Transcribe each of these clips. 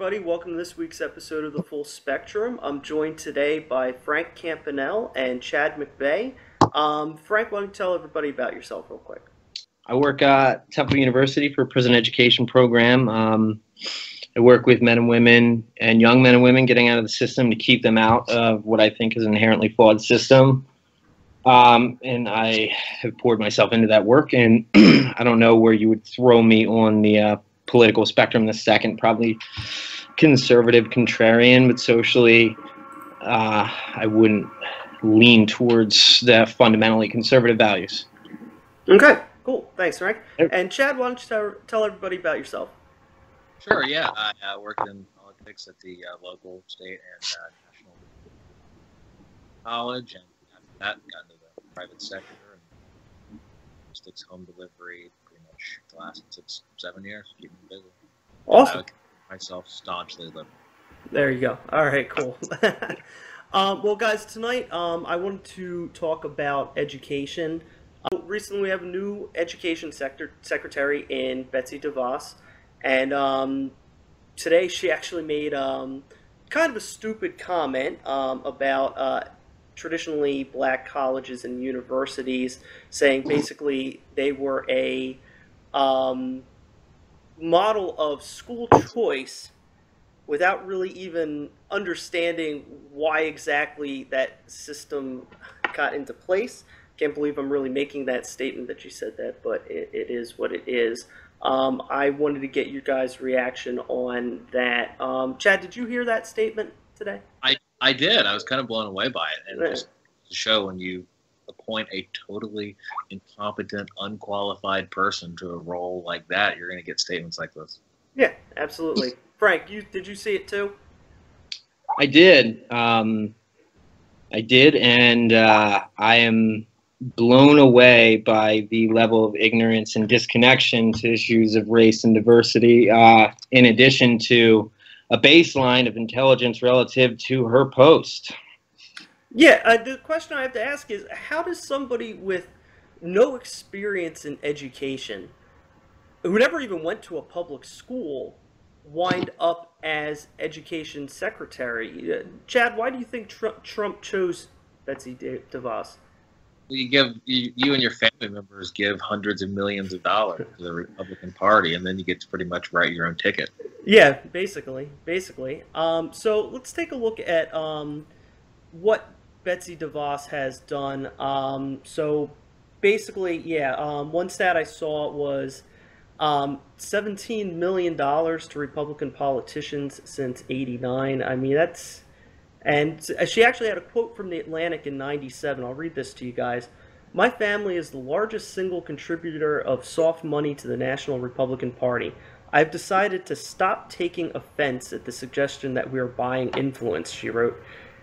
everybody. Welcome to this week's episode of The Full Spectrum. I'm joined today by Frank Campanell and Chad McVeigh. Frank, why don't you tell everybody about yourself real quick? I work at Temple University for a prison education program. I work with men and women and young men and women getting out of the system to keep them out of what I think is an inherently flawed system. And I have poured myself into that work, and I don't know where you would throw me on the political spectrum this second, probably conservative, contrarian, but socially I wouldn't lean towards the fundamentally conservative values. Okay, cool. Thanks, Frank. And Chad, why don't you tell everybody about yourself? Sure, yeah. I work in politics at the local, state, and national college, and after that, got into the private sector and logistics, home delivery, pretty much the last 6-7 years, keeping me busy. Awesome. Myself staunchly liberal. There you go. All right, cool. Well, guys, tonight I wanted to talk about education. Recently, we have a new Education Secretary in Betsy Devos, and today she actually made kind of a stupid comment about traditionally black colleges and universities, saying basically they were a model of school choice without really even understanding why exactly that system got into place. Can't believe I'm really making that statement that you said that, but it is what it is. I wanted to get your guys' reaction on that. Chad, did you hear that statement today? I did. I was kind of blown away by it. And just to show when you appoint a totally incompetent, unqualified person to a role like that, you're going to get statements like this. Yeah, absolutely. Frank, did you see it too? I did. And I am blown away by the level of ignorance and disconnection to issues of race and diversity, in addition to a baseline of intelligence relative to her post. Yeah, the question I have to ask is, how does somebody with no experience in education, who never even went to a public school, wind up as education secretary? Chad, why do you think Trump chose Betsy DeVos? You and your family members give hundreds of millions of dollars to the Republican Party, and then you get to pretty much write your own ticket. Yeah, basically. So let's take a look at what Betsy DeVos has done. So basically, yeah, one stat I saw was $17 million to Republican politicians since '89. I mean, that's... And she actually had a quote from The Atlantic in '97. I'll read this to you guys. "My family is the largest single contributor of soft money to the National Republican Party. I've decided to stop taking offense at the suggestion that we are buying influence," she wrote.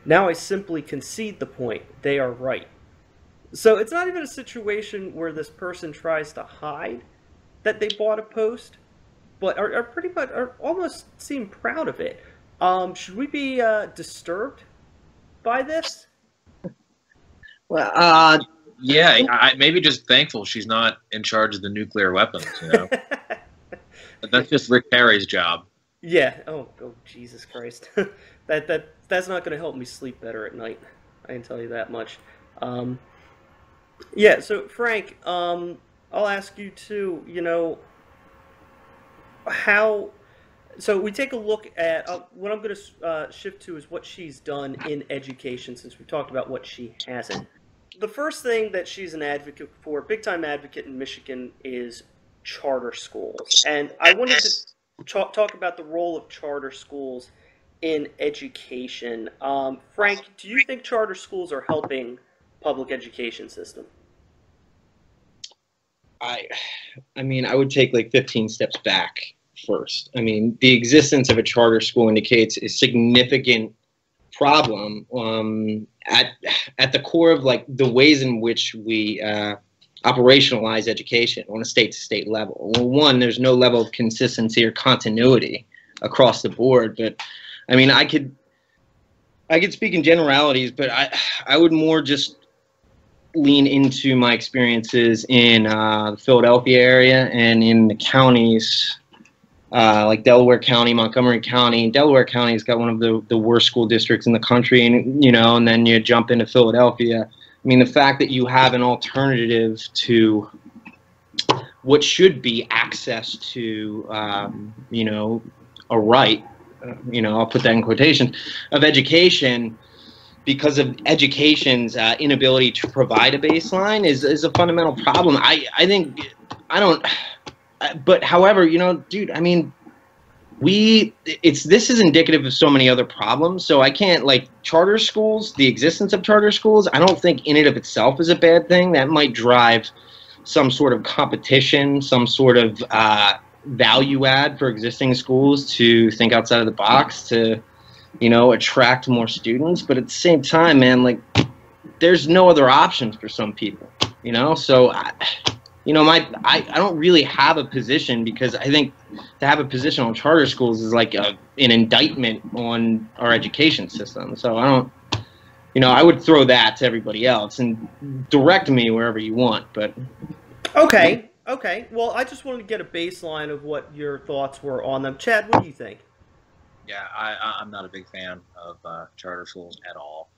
"Now I simply concede the point. They are right." So it's not even a situation where this person tries to hide that they bought a post, but are pretty much, are almost seem proud of it. Should we be disturbed by this? Well, yeah, I maybe just thankful she's not in charge of the nuclear weapons, you know. But that's just Rick Perry's job. Yeah. Oh, Jesus Christ. That's not going to help me sleep better at night. I can tell you that much. Yeah. So Frank, I'll ask you too. You know, how. So we take a look at what I'm going to shift to is what she's done in education, since we talked about what she hasn't. The first thing that she's an advocate for, big-time advocate in Michigan, is charter schools. And I wanted to talk about the role of charter schools in education. Frank, do you think charter schools are helping public education system? I mean, I would take like 15 steps back first. I mean, the existence of a charter school indicates a significant problem at the core of like the ways in which we operationalize education on a state-to-state level. Well, one, there's no level of consistency or continuity across the board. But I mean, I could speak in generalities, but I would more just lean into my experiences in the Philadelphia area and in the counties like Delaware County, Montgomery County. Delaware County has got one of the worst school districts in the country, and and then you jump into Philadelphia. I mean, the fact that you have an alternative to what should be access to, a right, I'll put that in quotations, of education, because of education's inability to provide a baseline is a fundamental problem. But however, dude, I mean, this is indicative of so many other problems. So I can't, like, charter schools, the existence of charter schools, I don't think in and of itself is a bad thing. That might drive some sort of competition, some sort of value add for existing schools to think outside of the box to, attract more students. But at the same time, man, like, there's no other options for some people, so I don't really have a position, because I think to have a position on charter schools is like an indictment on our education system. So I don't, I would throw that to everybody else and direct me wherever you want. But okay. Well, I just wanted to get a baseline of what your thoughts were on them. Chad, what do you think? Yeah, I'm not a big fan of charter schools at all.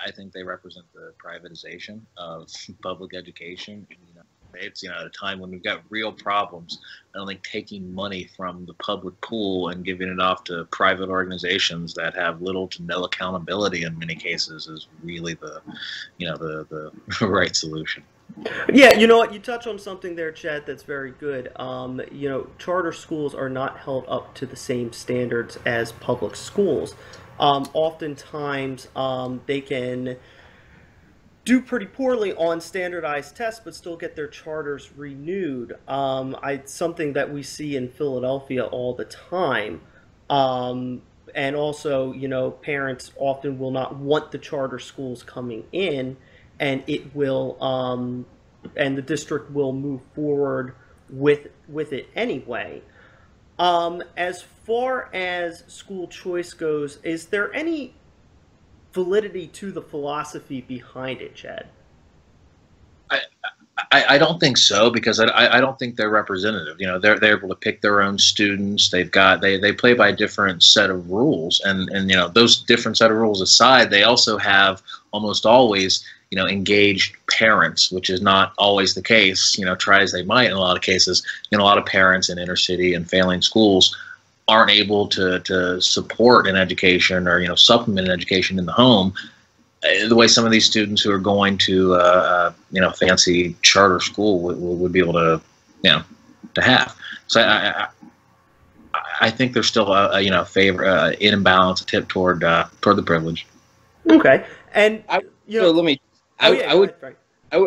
I think they represent the privatization of public education. It's at a time when we've got real problems. I don't think taking money from the public pool and giving it off to private organizations that have little to no accountability in many cases is really the right solution. Yeah, you know what? You touch on something there, Chad, that's very good. Charter schools are not held up to the same standards as public schools. Oftentimes, they can do pretty poorly on standardized tests, but still get their charters renewed. Something that we see in Philadelphia all the time. And also, parents often will not want the charter schools coming in, and it will, and the district will move forward with it anyway. As far as school choice goes, is there any validity to the philosophy behind it, Chad? I don't think so, because I don't think they're representative. They're able to pick their own students. They play by a different set of rules, and those different set of rules aside, they also have almost always engaged parents, which is not always the case. Try as they might in a lot of cases. A lot of parents in inner city and failing schools aren't able to support an education or supplement an education in the home the way some of these students who are going to fancy charter school would be able to to have. So I think there's still a favor in imbalance, a tip toward the privilege. Okay, and I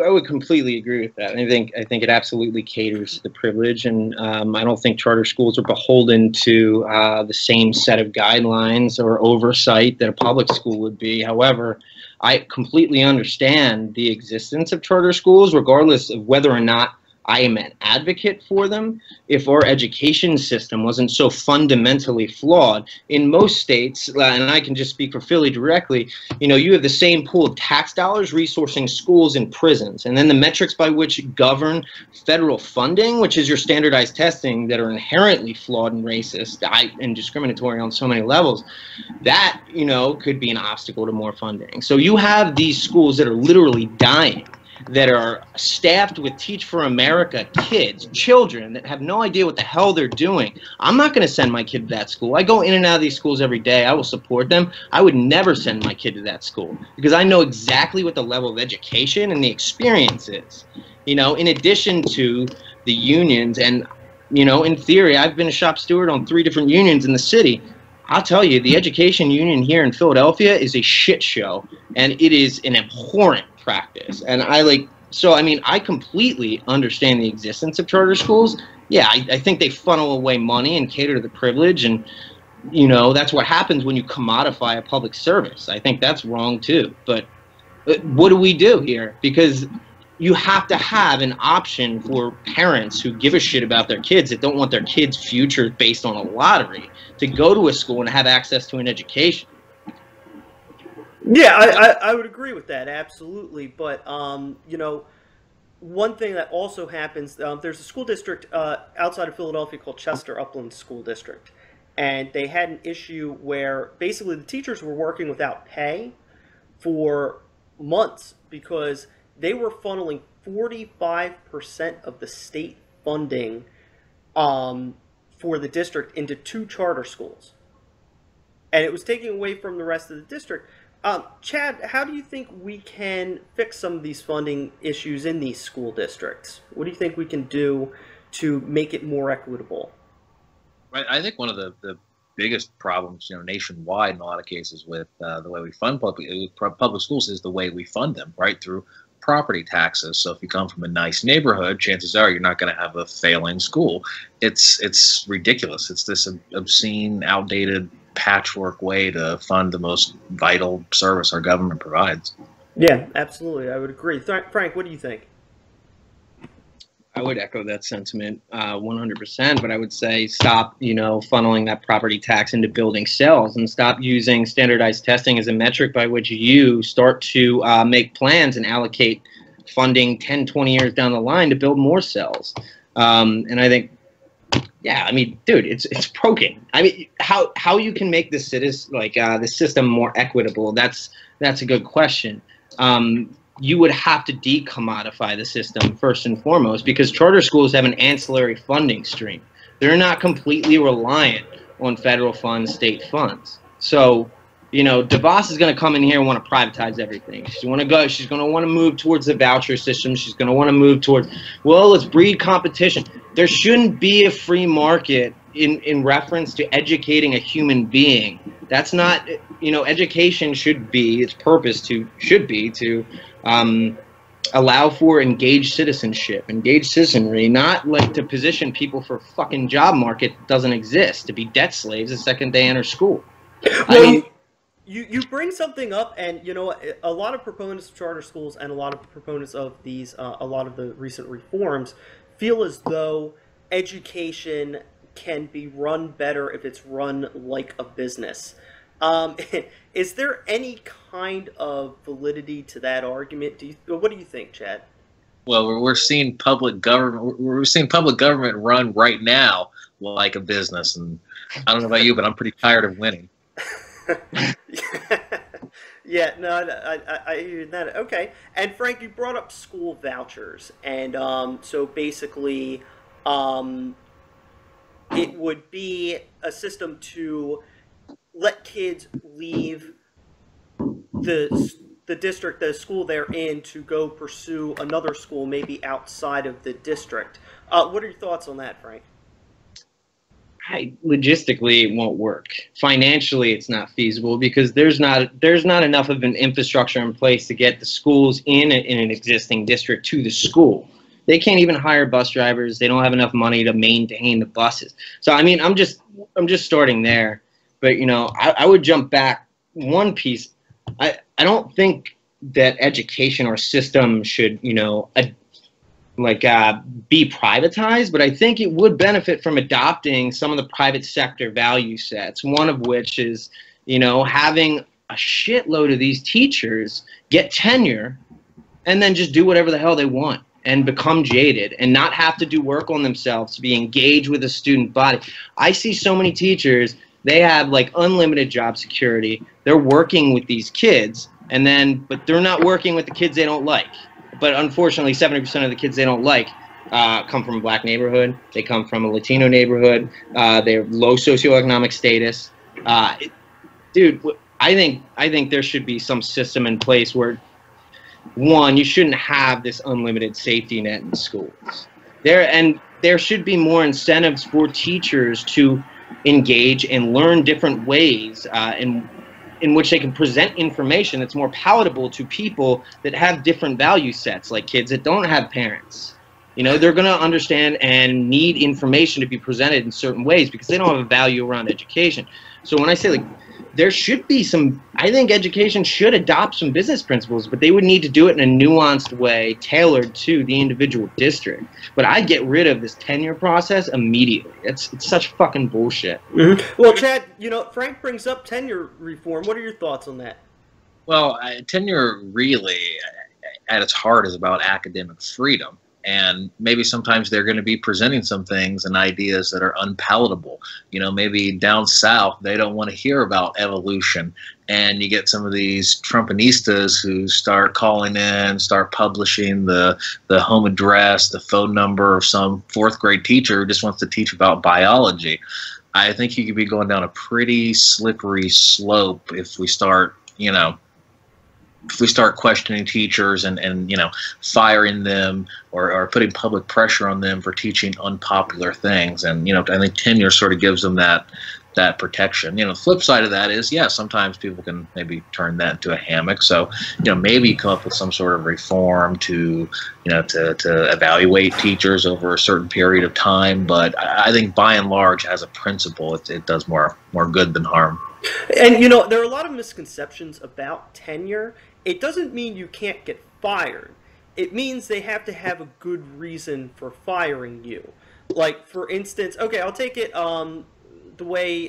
would completely agree with that. I think it absolutely caters to the privilege, and I don't think charter schools are beholden to the same set of guidelines or oversight that a public school would be. However, I completely understand the existence of charter schools, regardless of whether or not I am an advocate for them. If our education system wasn't so fundamentally flawed, in most states, and I can just speak for Philly directly, you have the same pool of tax dollars resourcing schools and prisons, and then the metrics by which govern federal funding, which is your standardized testing, that are inherently flawed and racist and discriminatory on so many levels. That could be an obstacle to more funding. So you have these schools that are literally dying, that are staffed with Teach for America kids, children that have no idea what the hell they're doing. I'm not going to send my kid to that school. I go in and out of these schools every day. I will support them. I would never send my kid to that school, because I know exactly what the level of education and the experience is. In addition to the unions, and in theory, I've been a shop steward on 3 different unions in the city. I'll tell you, the education union here in Philadelphia is a shit show, and it is an abhorrent practice. And I completely understand the existence of charter schools. Yeah, I think they funnel away money and cater to the privilege, and that's what happens when you commodify a public service. I think that's wrong too. But what do we do here? Because you have to have an option for parents who give a shit about their kids, that don't want their kids' future based on a lottery, to go to a school and have access to an education. Yeah, I would agree with that, absolutely. But, one thing that also happens, there's a school district outside of Philadelphia called Chester Upland School District, and they had an issue where basically the teachers were working without pay for months because they were funneling 45% of the state funding for the district into 2 charter schools. And it was taking away from the rest of the district. Chad, how do you think we can fix some of these funding issues in these school districts? What do you think we can do to make it more equitable? Right. I think one of the biggest problems, nationwide in a lot of cases with the way we fund public schools is the way we fund them, right, through property taxes. So if you come from a nice neighborhood, chances are you're not going to have a failing school. It's ridiculous. It's this obscene, outdated patchwork way to fund the most vital service our government provides. Yeah, absolutely. I would agree. Frank, what do you think? I would echo that sentiment 100%, but I would say stop, funneling that property tax into building cells and stop using standardized testing as a metric by which you start to make plans and allocate funding 10, 20 years down the line to build more cells. And I think, yeah, I mean, dude, it's broken. I mean, how you can make this the system more equitable? That's a good question. You would have to decommodify the system first and foremost because charter schools have an ancillary funding stream. They're not completely reliant on federal funds, state funds. So, Devos is going to come in here and want to privatize everything. She's going to want to move towards the voucher system. She's going to want to move towards, well, let's breed competition. There shouldn't be a free market in reference to educating a human being. That's not, education should be, its purpose should be to allow for engaged citizenship, engaged citizenry, not like to position people for a fucking job market that doesn't exist, to be debt slaves the second they enter school. Well, I mean, you bring something up, and a lot of proponents of charter schools and a lot of proponents of these, a lot of the recent reforms feel as though education can be run better if it's run like a business. Is there any kind of validity to that argument? What do you think, Chad? Well, we're seeing public government. We're seeing public government run right now like a business, and I don't know about you, but I'm pretty tired of winning. Yeah, no, I hear that. Okay, and Frank, you brought up school vouchers, and so basically, it would be a system to let kids leave the district, the school they're in, to go pursue another school, maybe outside of the district. What are your thoughts on that, Frank? Logistically, it won't work. Financially, it's not feasible because there's not enough of an infrastructure in place to get the schools in an existing district to the school. They can't even hire bus drivers. They don't have enough money to maintain the buses. So I mean, I'm just starting there. But I would jump back one piece. I don't think that education or system should be privatized, but I think it would benefit from adopting some of the private sector value sets. One of which is having a shitload of these teachers get tenure and then just do whatever the hell they want and become jaded and not have to do work on themselves to be engaged with the student body. I see so many teachers. They have unlimited job security. They're working with these kids, but they're not working with the kids they don't like. But unfortunately, 70% of the kids they don't like come from a black neighborhood. They come from a Latino neighborhood. They're low socioeconomic status. Dude, I think there should be some system in place where, one, you shouldn't have this unlimited safety net in schools. There should be more incentives for teachers to engage and learn different ways in which they can present information that's more palatable to people that have different value sets, like kids that don't have parents. They're going to understand and need information to be presented in certain ways because they don't have a value around education. So when I say there should be I think education should adopt some business principles, but they would need to do it in a nuanced way tailored to the individual district. But I'd get rid of this tenure process immediately. It's such fucking bullshit. Mm-hmm. Well, Chad, Frank brings up tenure reform. What are your thoughts on that? Well, tenure really, at its heart is about academic freedom. And maybe sometimes they're going to be presenting some things and ideas that are unpalatable. You know, maybe down south, they don't want to hear about evolution. And you get some of these Trumpinistas who start calling in, start publishing the home address, the phone number of some fourth grade teacher who just wants to teach about biology. I think you could be going down a pretty slippery slope if we start, you know, if we start questioning teachers and you know, firing them or putting public pressure on them for teaching unpopular things. And, you know, I think tenure sort of gives them that protection. You know, the flip side of that is, yeah, sometimes people can maybe turn that into a hammock. So, you know, maybe you come up with some sort of reform to, you know, to evaluate teachers over a certain period of time. But I think by and large, as a principle, it does more good than harm. And, you know, there are a lot of misconceptions about tenure. It doesn't mean you can't get fired. It means they have to have a good reason for firing you. Like, for instance, okay, I'll take it the way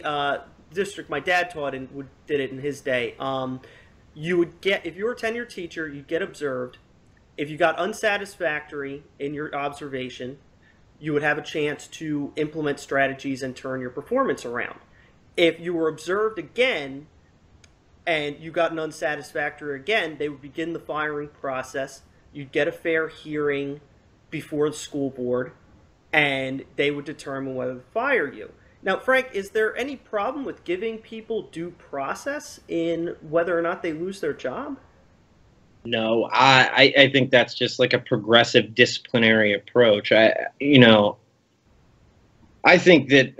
district my dad taught and did it in his day. You would get, if you were a tenured teacher, you'd get observed. If you got unsatisfactory in your observation, you would have a chance to implement strategies and turn your performance around. If you were observed again and you got an unsatisfactory again, they would begin the firing process. You'd get a fair hearing before the school board, and they would determine whether to fire you. Now, Frank, is there any problem with giving people due process in whether or not they lose their job? No, I think that's just like a progressive disciplinary approach. I think that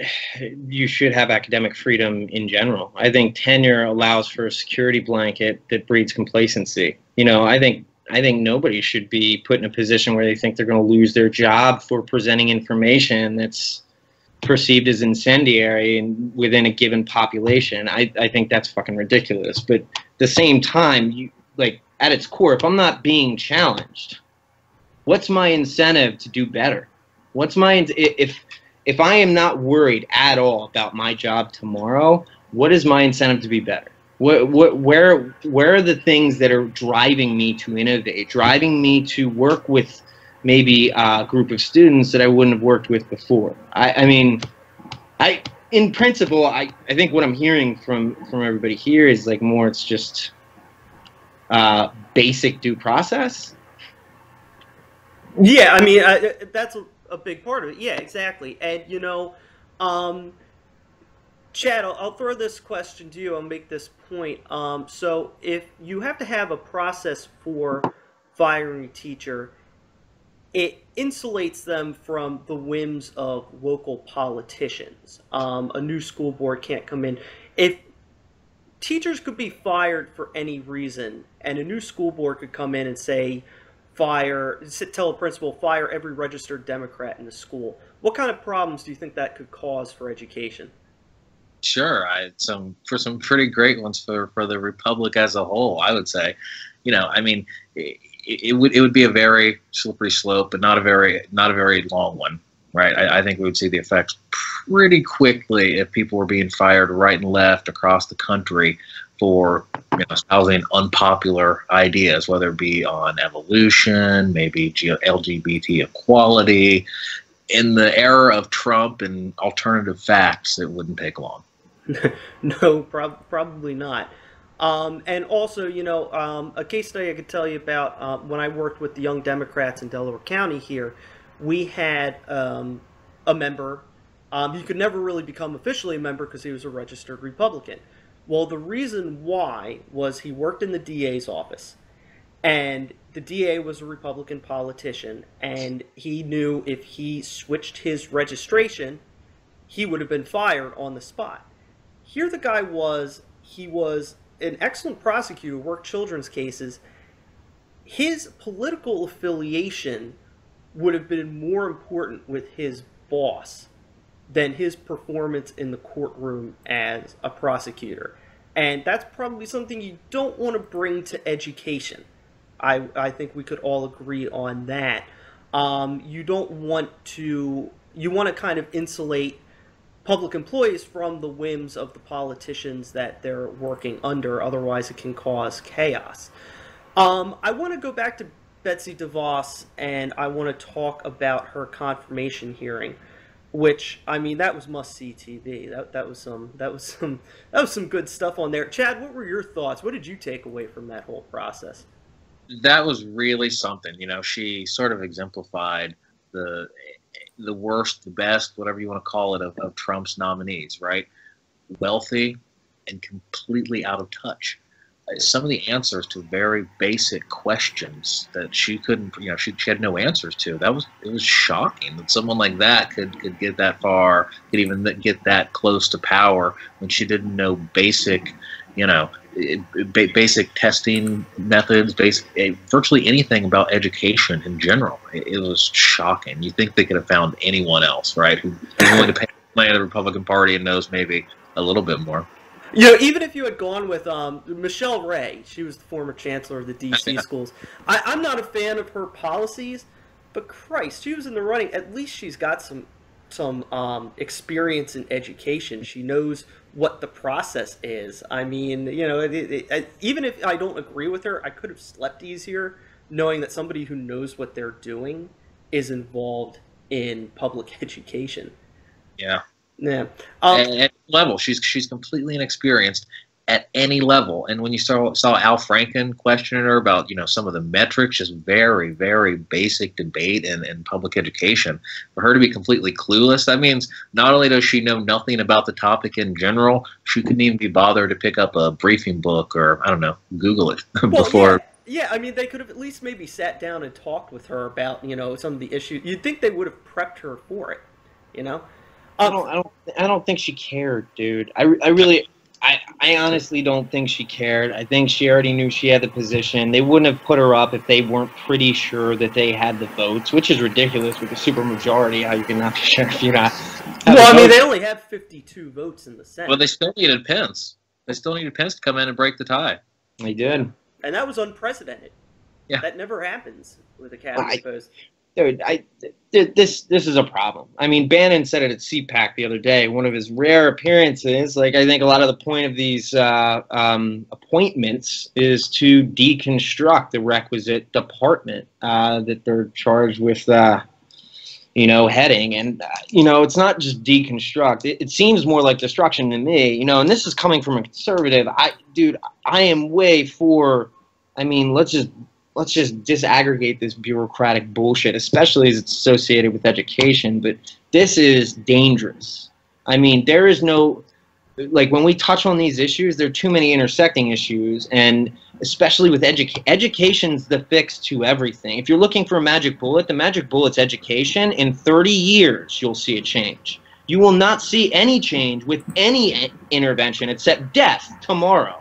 you should have academic freedom in general. I think tenure allows for a security blanket that breeds complacency. You know, I think nobody should be put in a position where they think they're going to lose their job for presenting information that's perceived as incendiary and within a given population. I think that's fucking ridiculous. But at the same time, you, like, at its core, if I'm not being challenged, what's my incentive to do better? What's my if I am not worried at all about my job tomorrow, what is my incentive to be better? Where are the things that are driving me to innovate, driving me to work with maybe a group of students that I wouldn't have worked with before? I mean, in principle, I think what I'm hearing from everybody here is like more, it's just basic due process. Yeah, I mean, that's a big part of it. Yeah, exactly. And, you know, Chad, I'll throw this question to you. I'll make this point. So if you have to have a process for firing a teacher, it insulates them from the whims of local politicians. A new school board can't come in. If teachers could be fired for any reason, and a new school board could come in and say, tell a principal, fire every registered Democrat in the school, what kind of problems do you think that could cause for education? Sure, some pretty great ones for the Republic as a whole, I would say. You know, I mean, it would be a very slippery slope, but not a very long one, right? I think we would see the effects pretty quickly if people were being fired right and left across the country for, you know, espousing unpopular ideas, whether it be on evolution, maybe LGBT equality. In the era of Trump and alternative facts, it wouldn't take long. No, probably not. And also, you know, a case study I could tell you about when I worked with the Young Democrats in Delaware County here, we had a member. He could never really become officially a member because he was a registered Republican. Well, the reason why was he worked in the DA's office, and the DA was a Republican politician, and he knew if he switched his registration, he would have been fired on the spot. Here the guy was, he was an excellent prosecutor, worked children's cases. His political affiliation would have been more important with his boss than his performance in the courtroom as a prosecutor. And that's probably something you don't want to bring to education. I think we could all agree on that. You want to kind of insulate public employees from the whims of the politicians that they're working under, otherwise it can cause chaos. I want to go back to Betsy Devos, and I want to talk about her confirmation hearing, which, I mean, that was must-see TV. That was some good stuff on there. Chad, what were your thoughts? What did you take away from that whole process? That was really something. She sort of exemplified the worst, the best, whatever you want to call it, of Trump's nominees, right? Wealthy and completely out of touch. Some of the answers to very basic questions that she couldn't, she had no answers to. It was shocking that someone like that could get that far, could even get that close to power when she didn't know basic, basic testing methods, virtually anything about education in general. It was shocking. You think they could have found anyone else, right, who's willing to pay money to the Republican Party and knows maybe a little bit more. Even if you had gone with Michelle Ray, she was the former chancellor of the D.C. schools. I'm not a fan of her policies, but Christ, she was in the running. At least she's got some experience in education. She knows what the process is. I mean, even if I don't agree with her, I could have slept easier knowing that somebody who knows what they're doing is involved in public education. Yeah. Yeah. At any level, she's completely inexperienced at any level. And when you saw Al Franken questioning her about some of the metrics, just very, very basic debate in public education, for her to be completely clueless, that means not only does she know nothing about the topic in general, she couldn't even be bothered to pick up a briefing book or, I don't know, Google it before. Yeah, I mean, they could have at least maybe sat down and talked with her about some of the issues. You'd think they would have prepped her for it, I don't think she cared, dude. I honestly don't think she cared. I think she already knew she had the position. They wouldn't have put her up if they weren't pretty sure that they had the votes, which is ridiculous with the supermajority. How you can not be sure if you're not. Well, I mean, they only have 52 votes in the Senate. Well, they still needed Pence. They still needed Pence to come in and break the tie. They did, and that was unprecedented. Yeah, that never happens with a cabinet post. Dude, this is a problem. I mean, Bannon said it at CPAC the other day, one of his rare appearances. Like, I think a lot of the point of these appointments is to deconstruct the requisite department that they're charged with, heading. And, it's not just deconstruct. It seems more like destruction to me, and this is coming from a conservative. I am way for, let's just disaggregate this bureaucratic bullshit, especially as it's associated with education. But this is dangerous. I mean, there is no, when we touch on these issues, there are too many intersecting issues, and especially with education's the fix to everything. If you're looking for a magic bullet, the magic bullet's education. In 30 years, you'll see a change. You will not see any change with any intervention except death tomorrow.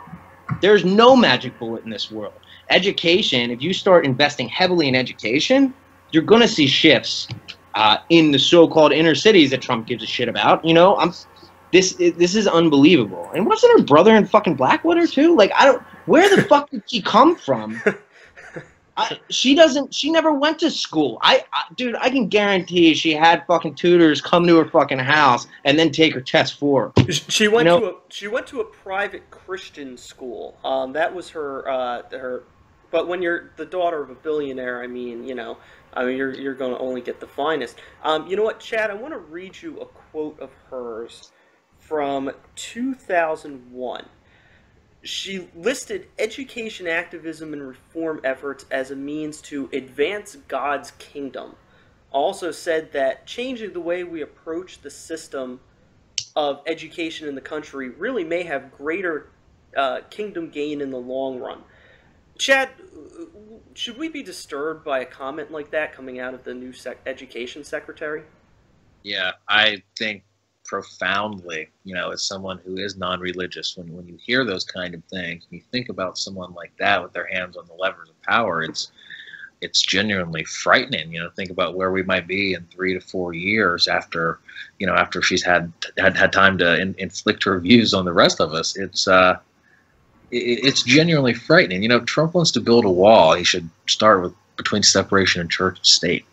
There's no magic bullet in this world. Education, if you start investing heavily in education, you're going to see shifts in the so-called inner cities that Trump gives a shit about. This is unbelievable. And wasn't her brother in fucking Blackwater too? Where the fuck did she come from? She never went to school. Dude, I can guarantee she had fucking tutors come to her fucking house and then take her test for her. She went to a private Christian school. That was her. But when you're the daughter of a billionaire, you're going to only get the finest. You know what, Chad? I want to read you a quote of hers from 2001. She listed education activism and reform efforts as a means to advance God's kingdom. Also said that changing the way we approach the system of education in the country really may have greater kingdom gain in the long run. Chad, should we be disturbed by a comment like that coming out of the new Education Secretary? Yeah, I think profoundly, as someone who is non-religious, when you hear those kind of things, and you think about someone like that with their hands on the levers of power, it's genuinely frightening. Think about where we might be in 3 to 4 years after she's had time to inflict her views on the rest of us. It's genuinely frightening. Trump wants to build a wall. He should start with between separation of church and state.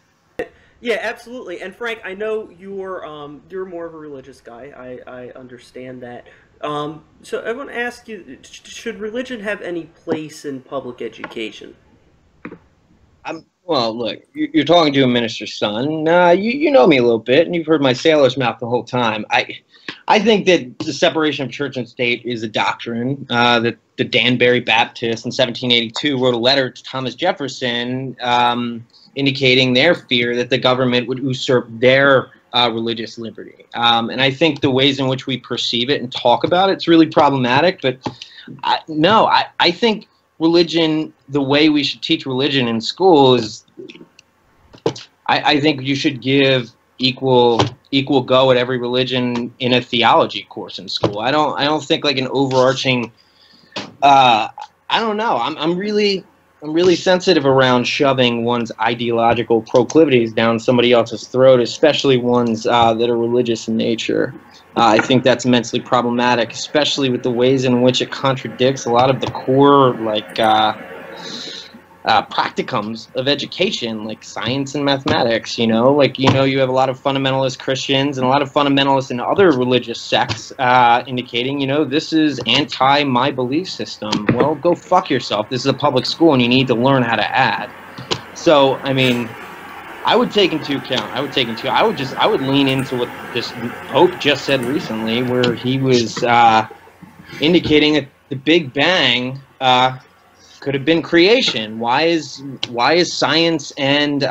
Yeah, absolutely. And Frank, I know you're more of a religious guy. I understand that. So I want to ask you: should religion have any place in public education? Well, look, you're talking to a minister's son. You know me a little bit, and you've heard my sailor's mouth the whole time. I think that the separation of church and state is a doctrine that the Danbury Baptists in 1782 wrote a letter to Thomas Jefferson indicating their fear that the government would usurp their religious liberty. And I think the ways in which we perceive it and talk about it's really problematic. But I think religion, the way we should teach religion in school is, I think you should give equal go at every religion in a theology course in school. I don't think like an overarching. I don't know. I'm really sensitive around shoving one's ideological proclivities down somebody else's throat, especially ones that are religious in nature. I think that's immensely problematic, especially with the ways in which it contradicts a lot of the core, like, practicums of education, like science and mathematics, you know? Like, you have a lot of fundamentalist Christians and a lot of fundamentalists in other religious sects indicating, this is anti my belief system. Well, go fuck yourself. This is a public school and you need to learn how to add. So, I mean, I would take into account, I would lean into what this Pope just said recently, where he was indicating that the Big Bang could have been creation. Why is science and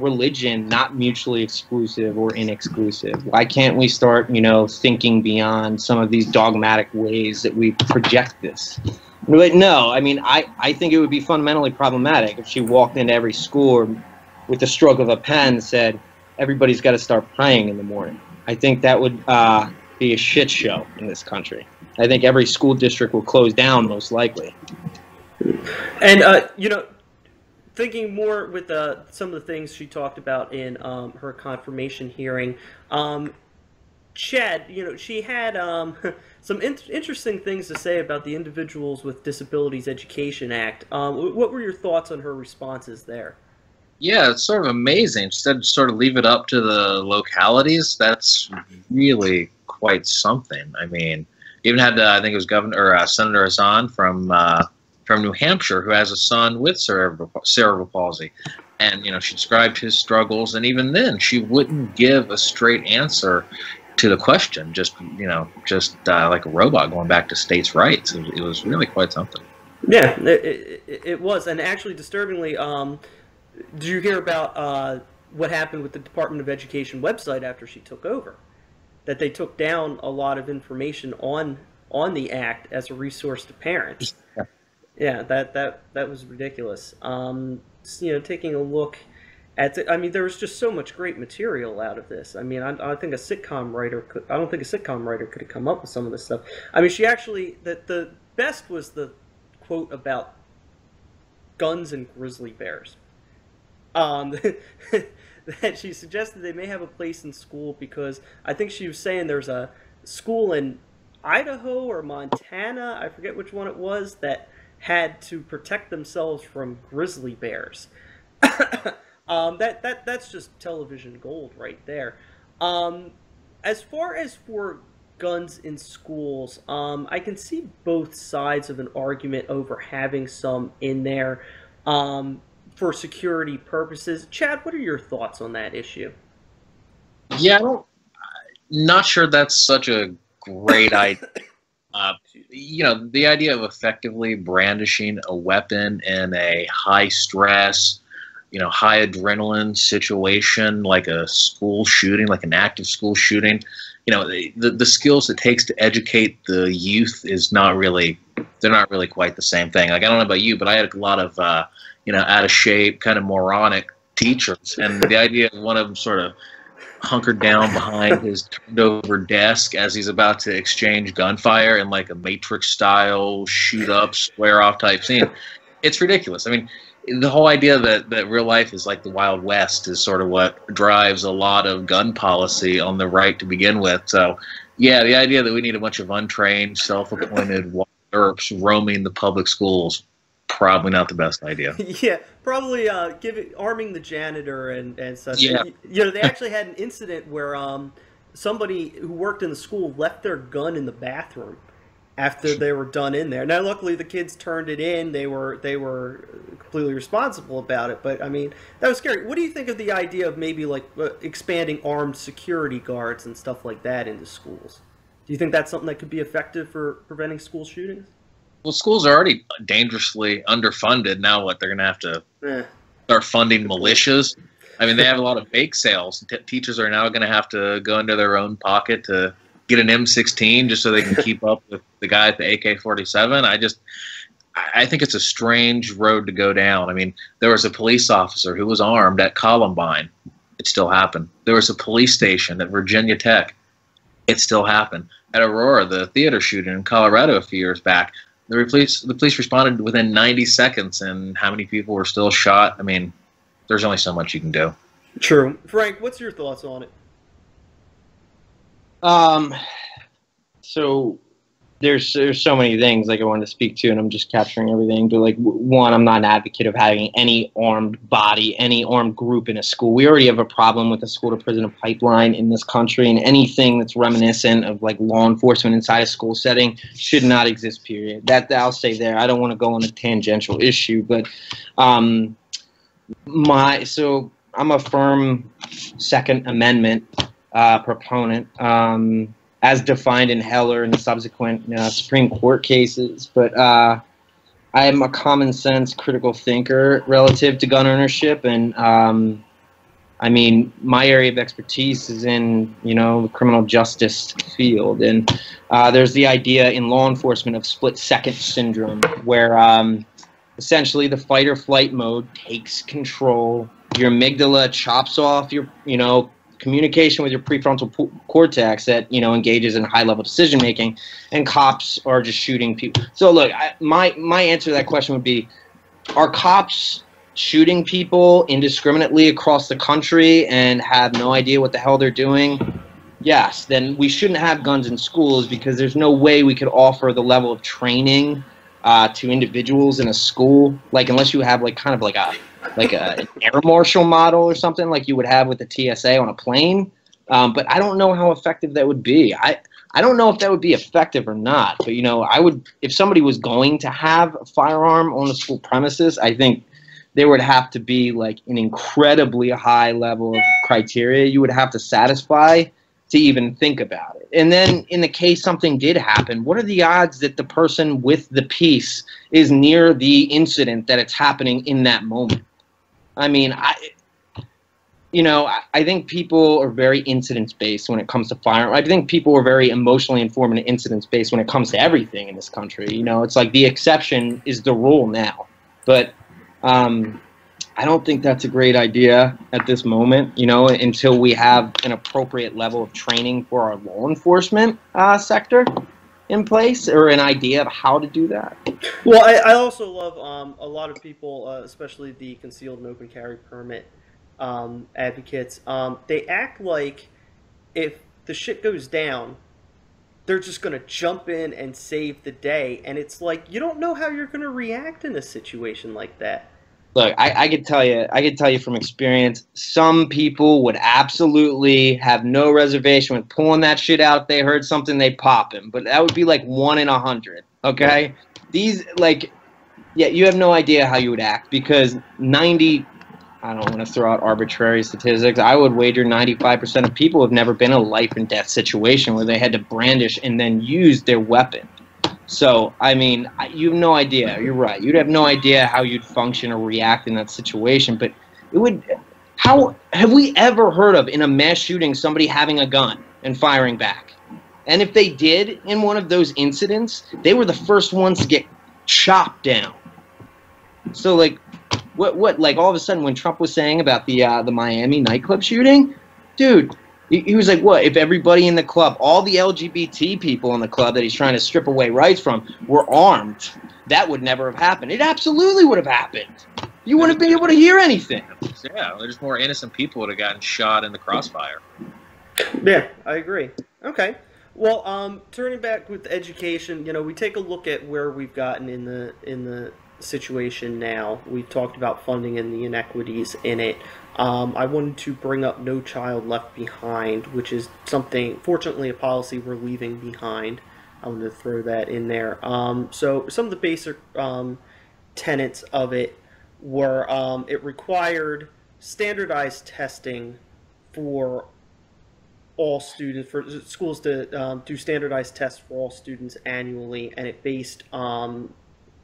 religion not mutually exclusive or inexclusive? Why can't we start, thinking beyond some of these dogmatic ways that we project this? But no, I mean, I think it would be fundamentally problematic if she walked into every school with the stroke of a pen and said, everybody's got to start praying in the morning. I think that would be a shit show in this country. I think every school district will close down, most likely. And, thinking more with some of the things she talked about in her confirmation hearing, Chad, she had some interesting things to say about the Individuals with Disabilities Education Act. What were your thoughts on her responses there? Yeah, it's sort of amazing. Instead of sort of leave it up to the localities, that's really quite something. I mean, even had I think it was Senator Hassan from New Hampshire, who has a son with cerebral palsy, and she described his struggles, and even then she wouldn't give a straight answer to the question. Just like a robot going back to states' rights. It was really quite something. Yeah, it was, and actually disturbingly. Did you hear about what happened with the Department of Education website after she took over? That they took down a lot of information on the act as a resource to parents. Yeah, that was ridiculous. Taking a look at I mean, there was just so much great material out of this. I mean, I don't think a sitcom writer could have come up with some of this stuff. I mean, she actually the best was the quote about guns and grizzly bears. That she suggested they may have a place in school because I think she was saying there's a school in Idaho or Montana, I forget which one it was, that had to protect themselves from grizzly bears. That's just television gold right there. As far as for guns in schools, I can see both sides of an argument over having some in there. For security purposes. Chad, what are your thoughts on that issue? Yeah, not sure that's such a great idea. The idea of effectively brandishing a weapon in a high stress, high adrenaline situation like a school shooting, like an active school shooting, the skills it takes to educate the youth they're not really quite the same thing. Like, I don't know about you, but I had a lot of, out of shape, kind of moronic teachers. And the idea of one of them sort of hunkered down behind his turned over desk as he's about to exchange gunfire in like a Matrix style shoot up, square off type scene. It's ridiculous. I mean, the whole idea that real life is like the Wild West is sort of what drives a lot of gun policy on the right to begin with. So, yeah, the idea that we need a bunch of untrained, self-appointed derps roaming the public schools, probably not the best idea. Yeah, probably arming the janitor and such. Yeah. They actually had an incident where somebody who worked in the school left their gun in the bathroom. after they were done in there. Now, luckily, the kids turned it in. They were completely responsible about it. But I mean, that was scary. What do you think of the idea of maybe like expanding armed security guards and stuff like that into schools? Do you think that's something that could be effective for preventing school shootings? Well, schools are already dangerously underfunded. Now, what they're going to have to start funding militias? I mean, they have a lot of bake sales. Teachers are now going to have to go into their own pocket to get an M16 just so they can keep up with the guy at the AK-47. I think it's a strange road to go down. I mean, there was a police officer who was armed at Columbine. It still happened. There was a police station at Virginia Tech. It still happened. At Aurora, the theater shooting in Colorado a few years back, the police responded within 90 seconds, and how many people were still shot? I mean, there's only so much you can do. True. Frank, what's your thoughts on it? So there's so many things like I wanted to speak to, and I'm just capturing everything. But like, one, I'm not an advocate of having any armed body, any armed group in a school. We already have a problem with the school to prison pipeline in this country, and anything that's reminiscent of like law enforcement inside a school setting should not exist. Period. That I'll say there. I don't want to go on a tangential issue, but I'm a firm Second Amendment proponent, as defined in Heller and subsequent Supreme Court cases. But I am a common sense, critical thinker relative to gun ownership, and I mean, my area of expertise is in the criminal justice field, and there's the idea in law enforcement of split-second syndrome, where essentially the fight or flight mode takes control. Your amygdala chops off your, communication with your prefrontal cortex that, engages in high-level decision-making, and cops are just shooting people. So, look, my answer to that question would be, are cops shooting people indiscriminately across the country and have no idea what the hell they're doing? Yes, then we shouldn't have guns in schools, because there's no way we could offer the level of training to individuals in a school, like unless you have kind of an air marshal model or something like you would have with the TSA on a plane. But I don't know how effective that would be. I don't know if that would be effective or not. But I would, if somebody was going to have a firearm on the school premises, I think there would have to be like an incredibly high level of criteria you would have to satisfy to even think about it. And then in the case something did happen, what are the odds that the person with the piece is near the incident that it's happening in that moment? I mean, I think people are very incidence-based when it comes to firearms. I think people are very emotionally informed and incidence-based when it comes to everything in this country. It's like the exception is the rule now. But I don't think that's a great idea at this moment, until we have an appropriate level of training for our law enforcement sector in place, or an idea of how to do that. Well, I also love a lot of people, especially the concealed and open carry permit advocates. They act like if the shit goes down, they're just going to jump in and save the day. And it's like, you don't know how you're going to react in a situation like that. Look, I could tell you from experience, some people would absolutely have no reservation with pulling that shit out. If they heard something, they pop him. But that would be like 1 in 100, okay? These, you have no idea how you would act, because I don't want to throw out arbitrary statistics. I would wager 95% of people have never been in a life and death situation where they had to brandish and then use their weapon. So, I mean, you have no idea. You're right. You'd have no idea how you'd function or react in that situation. But how have we ever heard of, in a mass shooting, somebody having a gun and firing back? And if they did in one of those incidents, they were the first ones to get chopped down. So, what all of a sudden when Trump was saying about the Miami nightclub shooting, dude, he was like, what, if everybody in the club, all the LGBT people in the club that he's trying to strip away rights from, were armed, that would never have happened. It absolutely would have happened. You wouldn't have been able to hear anything. Yeah, there's more innocent people would have gotten shot in the crossfire. Yeah, I agree. Okay. Well, turning back with education, we take a look at where we've gotten in the situation now. We've talked about funding and the inequities in it. I wanted to bring up No Child Left Behind, which is something, fortunately, a policy we're leaving behind. I wanted to throw that in there. So some of the basic tenets of it were it required standardized testing for all students, for schools to do standardized tests for all students annually, and it based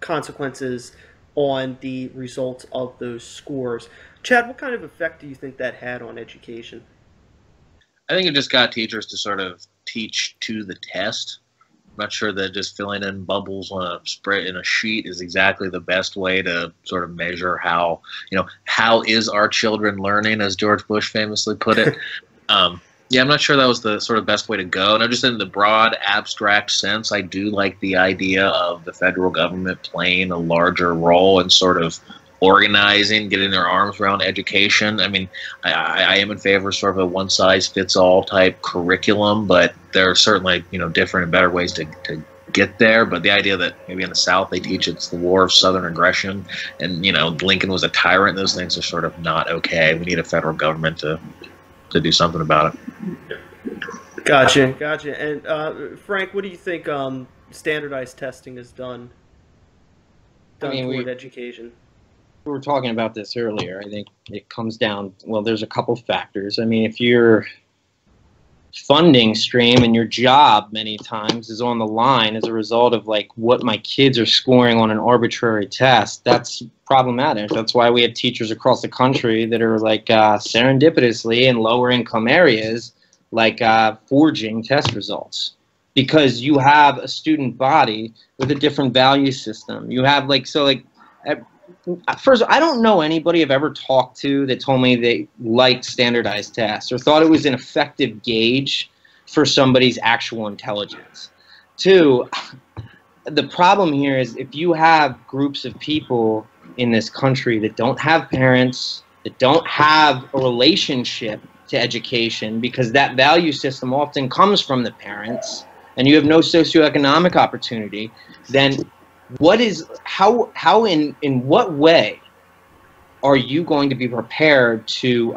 consequences on the results of those scores. Chad, what kind of effect do you think that had on education? I think it just got teachers to sort of teach to the test. I'm not sure that just filling in bubbles on a spread in a sheet is exactly the best way to sort of measure how, how is our children learning, as George Bush famously put it. Yeah, I'm not sure that was the sort of best way to go. And I'm just in the broad, abstract sense, I do like the idea of the federal government playing a larger role in sort of organizing, getting their arms around education. I mean, I am in favor of sort of a one-size-fits-all type curriculum, but there are certainly, different and better ways to get there. But the idea that maybe in the South they teach it's the war of Southern aggression and, Lincoln was a tyrant, those things are sort of not okay. We need a federal government to do something about it. Gotcha. And Frank, what do you think standardized testing has done toward education? We were talking about this earlier. I think it comes down, well, there's a couple factors. I mean, if your funding stream and your job many times is on the line as a result of like what my kids are scoring on an arbitrary test, that's problematic. That's why we have teachers across the country that are like serendipitously in lower income areas like forging test results, because you have a student body with a different value system. You have first, I don't know anybody I've ever talked to that told me they liked standardized tests or thought it was an effective gauge for somebody's actual intelligence. Two, the problem here is if you have groups of people in this country that don't have parents, that don't have a relationship to education, because that value system often comes from the parents, and you have no socioeconomic opportunity, then how in what way are you going to be prepared to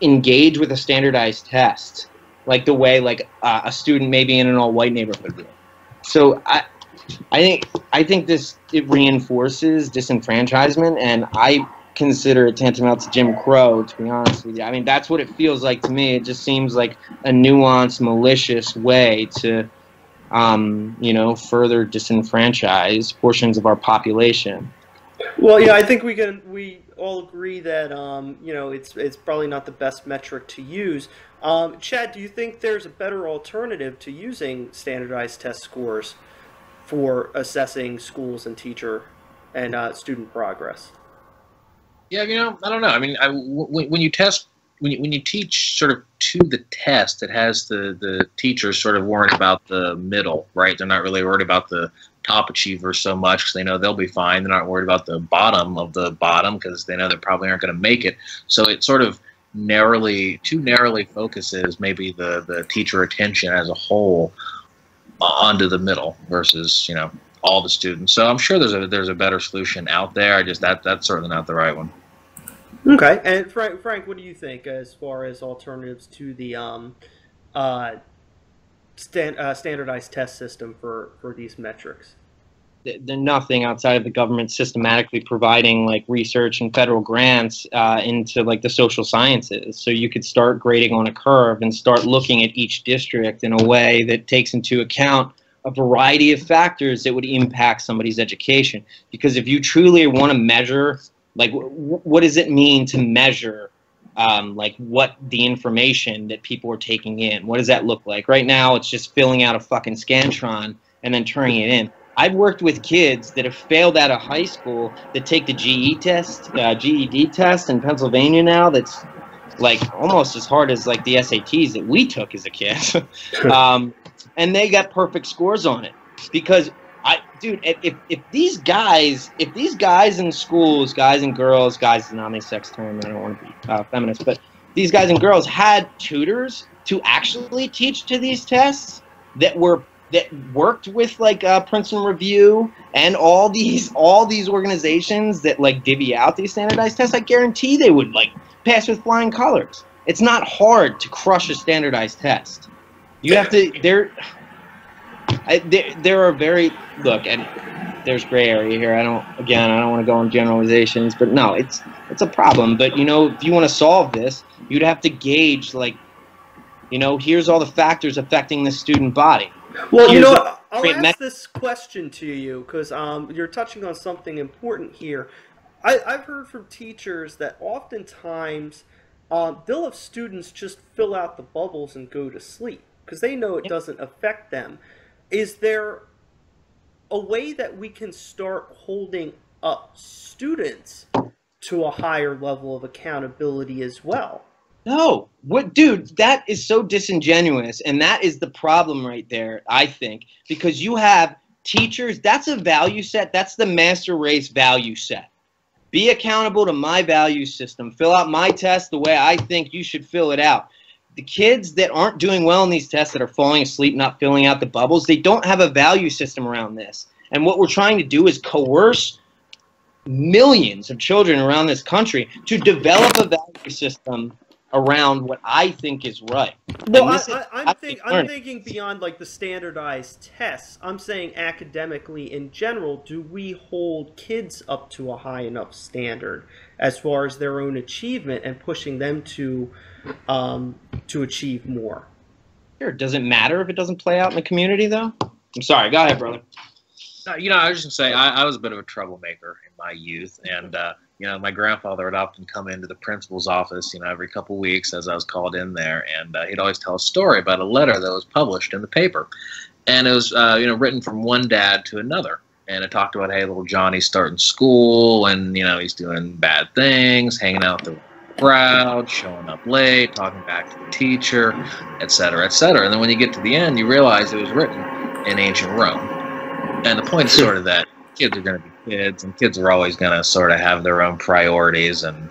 engage with a standardized test like the way a student maybe in an all-white neighborhood would? So I think it reinforces disenfranchisement, and I consider it tantamount to Jim Crow, to be honest with you. I mean, that's what it feels like to me. It just seems like a nuanced, malicious way to further disenfranchise portions of our population. Well, yeah, I think we all agree that it's probably not the best metric to use. Chad, do you think there's a better alternative to using standardized test scores for assessing schools and teacher and student progress? Yeah, I don't know. I mean, when you test. When you teach sort of to the test, it has the teachers sort of worried about the middle, right? They're not really worried about the top achievers so much because they know they'll be fine. They're not worried about the bottom of the bottom because they know they probably aren't going to make it. So it sort of too narrowly focuses maybe the teacher attention as a whole onto the middle versus all the students. So I'm sure there's a better solution out there. That's certainly not the right one. Okay, and Frank, what do you think as far as alternatives to the standardized test system for these metrics? They're nothing outside of the government systematically providing research and federal grants into the social sciences. So you could start grading on a curve and start looking at each district in a way that takes into account a variety of factors that would impact somebody's education. Because if you truly want to measure what does it mean to measure what the information that people are taking in? What does that look like? Right now, it's just filling out a fucking Scantron and then turning it in. I've worked with kids that have failed out of high school that take the GED test in Pennsylvania now. That's almost as hard as the SATs that we took as a kid. And they got perfect scores on it because if these guys in schools, guys and girls, guys is not a sex term, and I don't want to be feminist, but these guys and girls had tutors to actually teach to these tests that worked with Princeton Review and all these organizations that divvy out these standardized tests. I guarantee they would pass with flying colors. It's not hard to crush a standardized test. You have to there are very look, and there's gray area here. I don't want to go on generalizations, but no, it's a problem. But you know, if you want to solve this, you'd have to gauge, like, you know, here's all the factors affecting the student body. Well, you know what? I'll ask this question to you because you're touching on something important here. I've heard from teachers that oftentimes they'll have students just fill out the bubbles and go to sleep because they know it doesn't affect them. Is there a way that we can start holding up students to a higher level of accountability as well? No, what, dude, that is so disingenuous, and that is the problem right there, I think, because you have teachers, that's a value set, that's the master race value set. Be accountable to my value system, fill out my test the way I think you should fill it out. The kids that aren't doing well in these tests, that are falling asleep, not filling out the bubbles, they don't have a value system around this. And what we're trying to do is coerce millions of children around this country to develop a value system around what I think is right. Well, I'm thinking beyond like the standardized tests. I'm saying academically in general, do we hold kids up to a high enough standard as far as their own achievement and pushing them to achieve more? Sure. Does it matter if it doesn't play out in the community, though? I'm sorry. Go ahead, brother. You know, I was just going to say, I was a bit of a troublemaker in my youth, and you know, my grandfather would often come into the principal's office, you know, every couple of weeks as I was called in there, and he'd always tell a story about a letter that was published in the paper, and it was, you know, written from one dad to another, and it talked about, hey, little Johnny's starting school, and, you know, he's doing bad things, hanging out with the crowd, showing up late, talking back to the teacher, et cetera, and then when you get to the end, you realize it was written in ancient Rome, and the point is sort of that kids are going to be kids, and kids are always going to sort of have their own priorities, and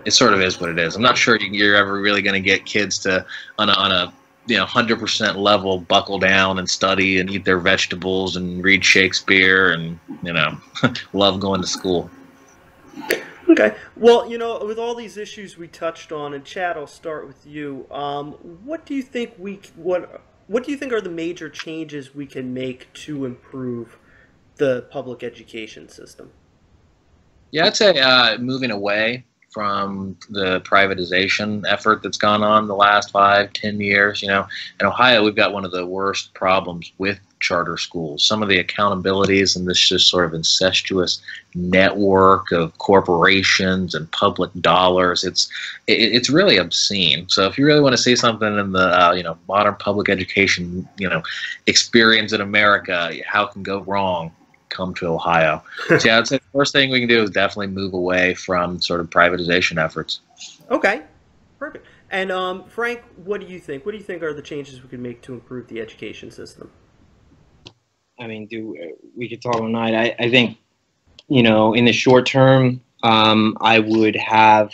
it sort of is what it is. I'm not sure you're ever really going to get kids to, on a you know, 100% level, buckle down and study and eat their vegetables and read Shakespeare and, you know, love going to school. Okay. Well, you know, with all these issues we touched on, and Chad, I'll start with you. What do you think what do you think are the major changes we can make to improve the public education system? Yeah, I'd say moving away from the privatization effort that's gone on the last 5-10 years. You know, in Ohio, we've got one of the worst problems with charter schools. Some of the accountabilities and this just sort of incestuous network of corporations and public dollars, it's really obscene. So if you really want to see something in the you know, modern public education, you know, experience in America, how it can go wrong, come to Ohio. So yeah, I'd say the first thing we can do is definitely move away from sort of privatization efforts. Okay, perfect. And Frank, what do you think? What do you think are the changes we can make to improve the education system? I mean, we could talk all night. I think, you know, in the short term, I would have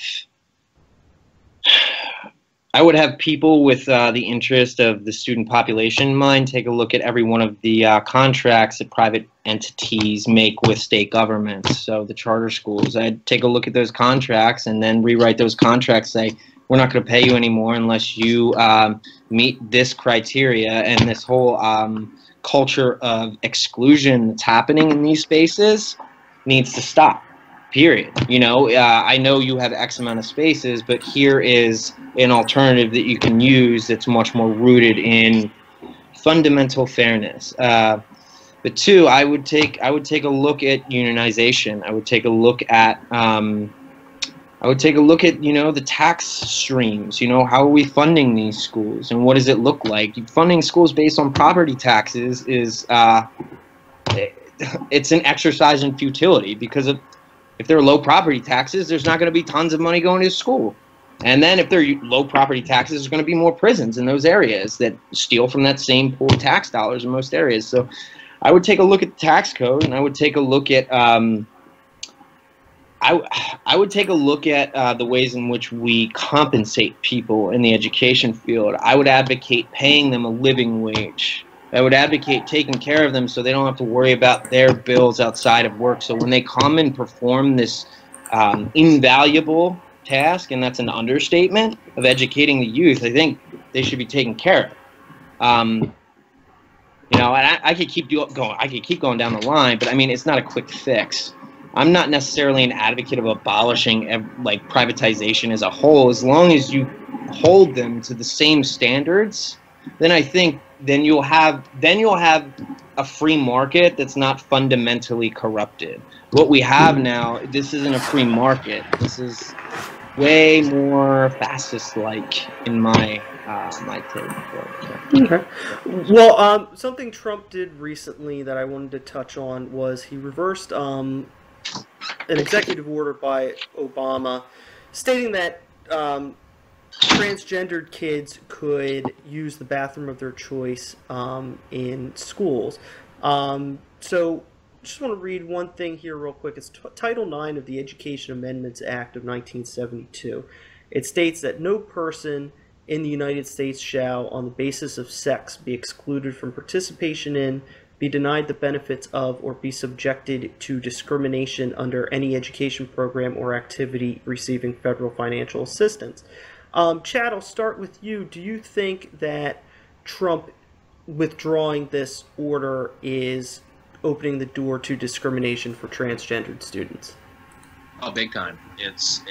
people with the interest of the student population in mind take a look at every one of the contracts that private entities make with state governments. So the charter schools, I'd take a look at those contracts and then rewrite those contracts, say, we're not going to pay you anymore unless you meet this criteria, and this whole culture of exclusion that's happening in these spaces needs to stop. Period. You know, I know you have X amount of spaces, but here is an alternative that you can use that's much more rooted in fundamental fairness. But two, I would take a look at unionization. I would take a look at you know, the tax streams. You know, how are we funding these schools, and what does it look like? Funding schools based on property taxes is it's an exercise in futility, because if there are low property taxes, there's not going to be tons of money going to school. And then if there are low property taxes, there's going to be more prisons in those areas that steal from that same pool of tax dollars in most areas. So I would take a look at the tax code, and I would take a look at I would take a look at the ways in which we compensate people in the education field. I would advocate paying them a living wage. I would advocate taking care of them so they don't have to worry about their bills outside of work. So when they come and perform this invaluable task, and that's an understatement, of educating the youth, I think they should be taken care of. You know, and I could keep going. I could keep going down the line, but I mean, it's not a quick fix. I'm not necessarily an advocate of abolishing like privatization as a whole. As long as you hold them to the same standards, then I think you'll have a free market that's not fundamentally corrupted. What we have now, this isn't a free market. This is way more fascist-like in my take. Okay. Well, something Trump did recently that I wanted to touch on was he reversed an executive order by Obama stating that transgendered kids could use the bathroom of their choice in schools. So just want to read one thing here real quick. It's Title IX of the Education Amendments Act of 1972. It states that no person in the United States shall, on the basis of sex, be excluded from participation in, be denied the benefits of, or be subjected to discrimination under any education program or activity receiving federal financial assistance. Chad, I'll start with you. Do you think that Trump withdrawing this order is opening the door to discrimination for transgendered students? Oh, big time. It's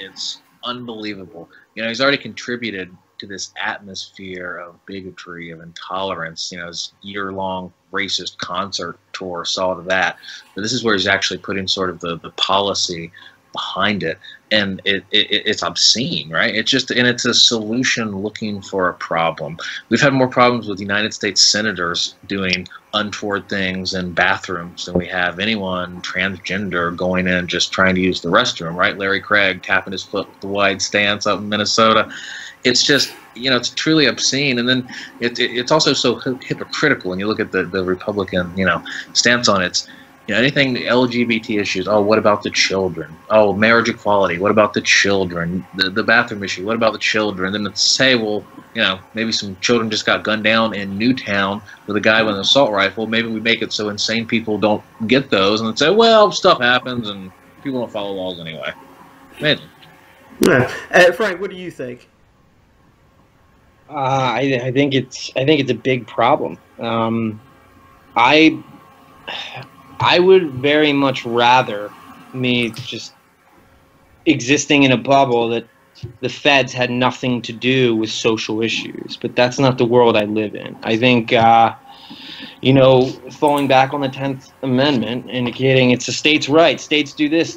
unbelievable. You know, he's already contributed to this atmosphere of bigotry, of intolerance. You know, his year-long racist concert tour saw to that. But this is where he's actually putting sort of the policy behind it, and it's obscene, right? It's a solution looking for a problem. We've had more problems with United States senators doing untoward things in bathrooms than we have anyone transgender going in just trying to use the restroom, right? Larry Craig tapping his foot with the wide stance up in Minnesota. It's just, you know, it's truly obscene. And then it's also so hypocritical when you look at the Republican, you know, stance on it. You know, anything LGBT issues, oh, what about the children? Oh, marriage equality, what about the children? The bathroom issue, what about the children? And then it's say, well, you know, maybe some children just got gunned down in Newtown with a guy with an assault rifle. Maybe we make it so insane people don't get those, and then say, well, stuff happens and people don't follow laws anyway. Amazing. Yeah. Frank, what do you think? I think it's a big problem. I would very much rather me just existing in a bubble that the feds had nothing to do with social issues, but that's not the world I live in. I think, you know, falling back on the 10th Amendment, indicating it's a state's right, states do this,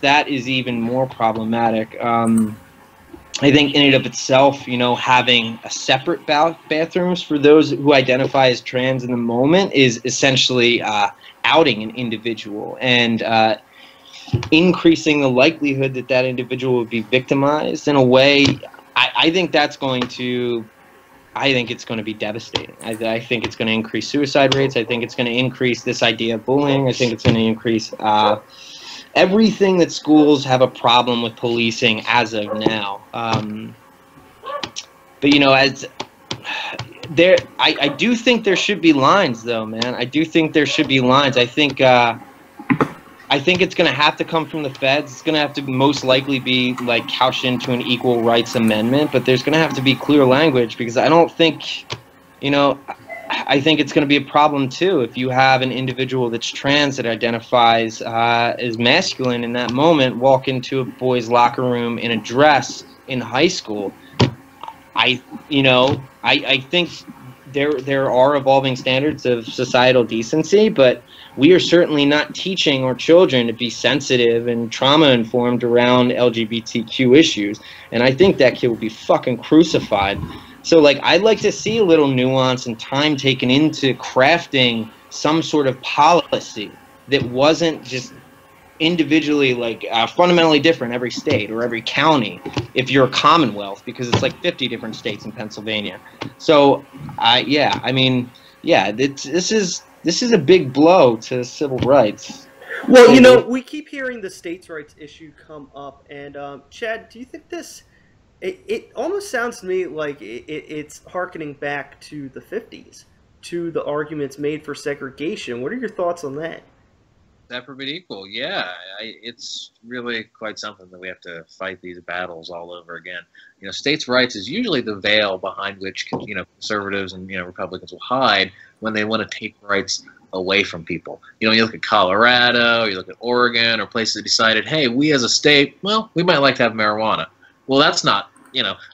that is even more problematic. I think in and of itself, you know, having a separate bathrooms for those who identify as trans in the moment is essentially outing an individual and increasing the likelihood that that individual would be victimized in a way. I think that's going to, I think it's going to be devastating. I think it's going to increase suicide rates. I think it's going to increase this idea of bullying. I think it's going to increase everything that schools have a problem with policing as of now. But you know, as there, I do think there should be lines, though, man. I do think there should be lines. I think it's going to have to come from the feds. It's going to have to most likely be like couched into an equal rights amendment. But there's going to have to be clear language, because I don't think, you know, I think it's going to be a problem too if you have an individual that's trans that identifies as masculine in that moment walk into a boys' locker room in a dress in high school. I think there are evolving standards of societal decency, but we are certainly not teaching our children to be sensitive and trauma informed around LGBTQ issues. And I think that kid will be fucking crucified. So, like, I'd like to see a little nuance and time taken into crafting some sort of policy that wasn't just individually, like, fundamentally different every state or every county if you're a commonwealth, because it's like 50 different states in Pennsylvania. So, yeah, I mean, yeah, this is a big blow to civil rights. Well, you know, we keep hearing the states' rights issue come up, and Chad, do you think this... It almost sounds to me like it's hearkening back to the 50s, to the arguments made for segregation. What are your thoughts on that? Separate equal, yeah. It's really quite something that we have to fight these battles all over again. States' rights is usually the veil behind which conservatives and Republicans will hide when they want to take rights away from people. You look at Colorado, you look at Oregon, or places that decided, hey, we as a state, well, we might like to have marijuana. Well, that's not.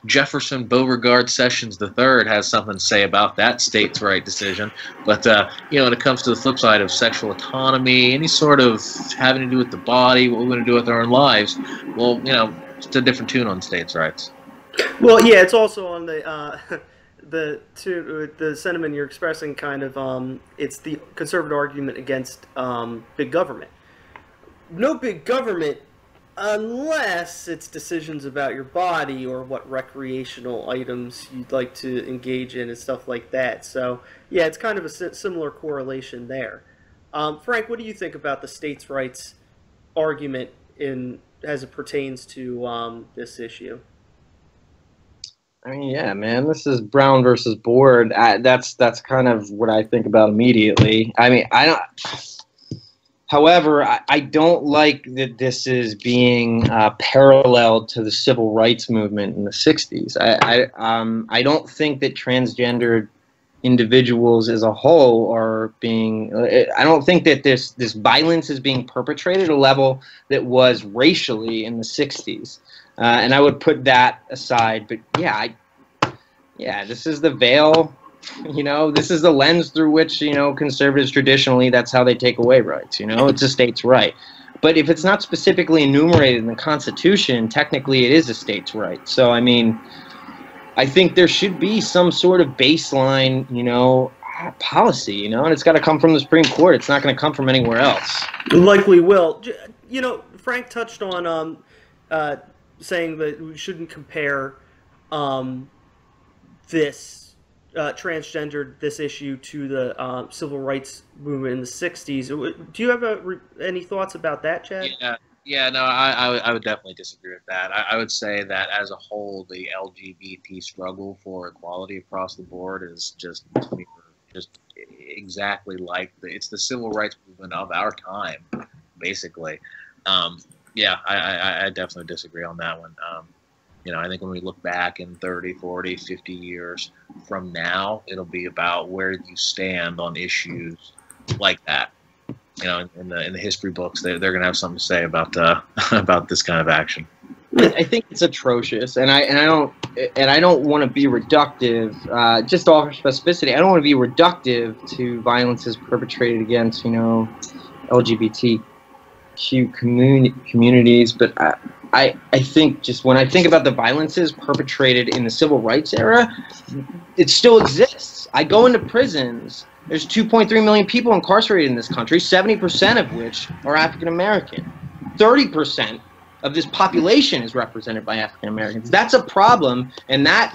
Jefferson Beauregard Sessions III has something to say about that states' right decision. But, when it comes to the flip side of sexual autonomy, any sort of having to do with the body, what we're going to do with our own lives, well, it's a different tune on states' rights. Well, yeah, it's also on the the sentiment you're expressing. Kind of, it's the conservative argument against big government. No big government, unless it's decisions about your body or what recreational items you'd like to engage in and stuff like that. So, yeah, it's kind of a similar correlation there. Frank, what do you think about the states' rights argument as it pertains to this issue? I mean, yeah, man, this is Brown versus Board. That's kind of what I think about immediately. I mean, I don't. However, I don't like that this is being paralleled to the civil rights movement in the 60s. I don't think that transgendered individuals as a whole are being. I don't think that this violence is being perpetrated at a level that was racially in the 60s. And I would put that aside. But yeah, this is the veil. This is the lens through which, conservatives traditionally, that's how they take away rights. It's a state's right. But if it's not specifically enumerated in the Constitution, technically it is a state's right. So, I mean, I think there should be some sort of baseline, policy, and it's got to come from the Supreme Court. It's not going to come from anywhere else. Likely will. Frank touched on saying that we shouldn't compare this issue to the civil rights movement in the 60s. Do you have any thoughts about that, Chad? No, I would definitely disagree with that. I would say that as a whole, the LGBT struggle for equality across the board is just exactly like it's the civil rights movement of our time, basically. I definitely disagree on that one. I think when we look back in 30, 40, 50 years from now, it'll be about where you stand on issues like that. In the history books, they're going to have something to say about about this kind of action. I think it's atrocious, and I don't want to be reductive. Just to offer specificity, I don't want to be reductive to violences perpetrated against LGBTQ communities, but I think just when I think about the violences perpetrated in the civil rights era, it still exists. I go into prisons. There's 2.3 million people incarcerated in this country, 70% of which are African American. 30% of this population is represented by African Americans. That's a problem, and that